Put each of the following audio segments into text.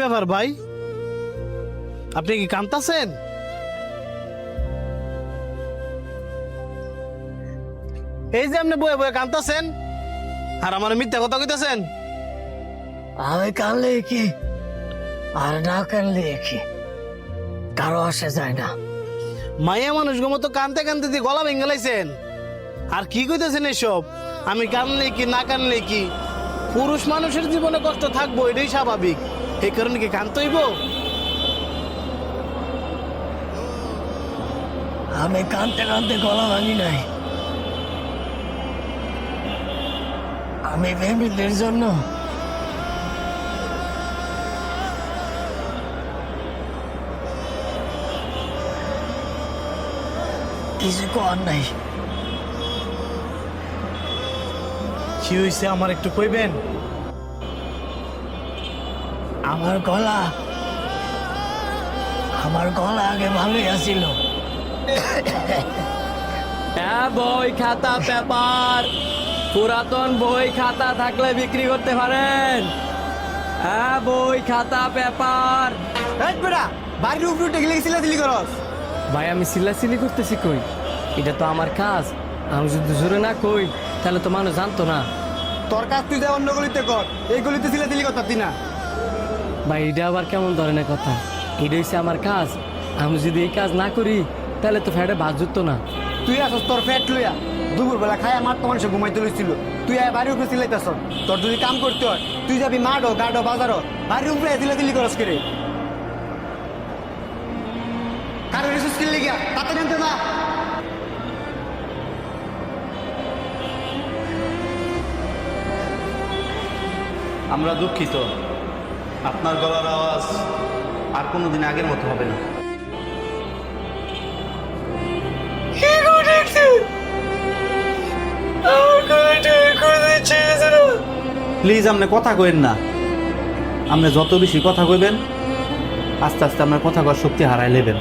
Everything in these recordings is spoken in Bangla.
ব্যাপার ভাই, আপনি কি কাঁদতাছেন? এই যে আপনি বয়ে বয়ে কাঁদতাছেন আর আমার মিথ্যা কথা কইতাছেন। আমি কানলে কি আর না কানলে কি কারো আসে যায় না। মাইয়া মানুষ মতো কানতে কানতে দিয়ে গলা ভেঙে লাইছেন। আর কি কইতেছেন এসব? আমি কানলে কি না কানলে কি, পুরুষ মানুষের জীবনে কষ্ট থাকবো, এটাই স্বাভাবিক। এই কারণে কি কানতে হইব? আমি কানতে কানতে গলা ভাঙি নাই। আমি ফ্যামিলির জন্য কিছু কর নাই। কি হইছে আমার একটু কইবেন? আমার গলা আগে ভালোই আছিল। বই খাতা পেপার, পুরাতন বই খাতা থাকলে বিক্রি করতে পারেন। বই খাতা পেপার। বাড়ির উপরে উঠে গেলে চিল্লাচিল্লি করস। ভাই আমি চিল্লাচিল্লি করতেছি কই? এটা তো আমার কাজ। আমি যদি জোরে না কই তাহলে তো মানুষ জানতো না। তোর কাজ তুই যা অন্য গলিতে কর, এই গলিতে চিল্লাচিল্লি করতাম না। ভাই এটা আবার কেমন ধরনের কথা? এটা হচ্ছে আমার কাজ। আমি যদি এই কাজ না করি তাহলে তো ফ্যাটে বাদ জুটতো না। তুই আসস তোর ফ্যাট লইয়া, দুপুর বেলা খাই আমার তো মানুষে ঘুমাইতে লইছিল। তুই বাড়ির উপরে চিল্লাইতেছ। তোর যদি কাম করতে হয় তুই যাবি মাঠো গাডো বাজারও, বাড়ির উপরে চিল্লাচিল্লি করস করে। কারো রিসোর্স কিনলে গিয়া তাতে জানতে না। আমরা দুঃখিত, আপনার গলার আওয়াজ আর কোনোদিন আগের মতো হবে না। প্লিজ আপনি কথা কইেন না। আপনি যত বেশি কথা কইবেন আস্তে আস্তে আপনার কথা কওয়ার শক্তি হারাই নেবেন।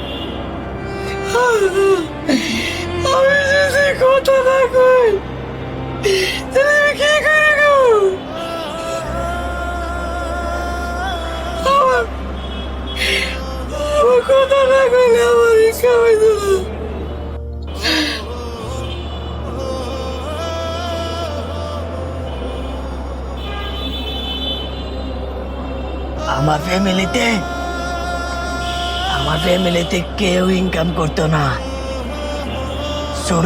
আমি যদি কথা না কই তাহলে আমি কি করব? আমার কথা না কইলে আমার ইচ্ছা হইতো না। আমার ফ্যামিলিতে কেউ ইনকাম করতো না। শুরু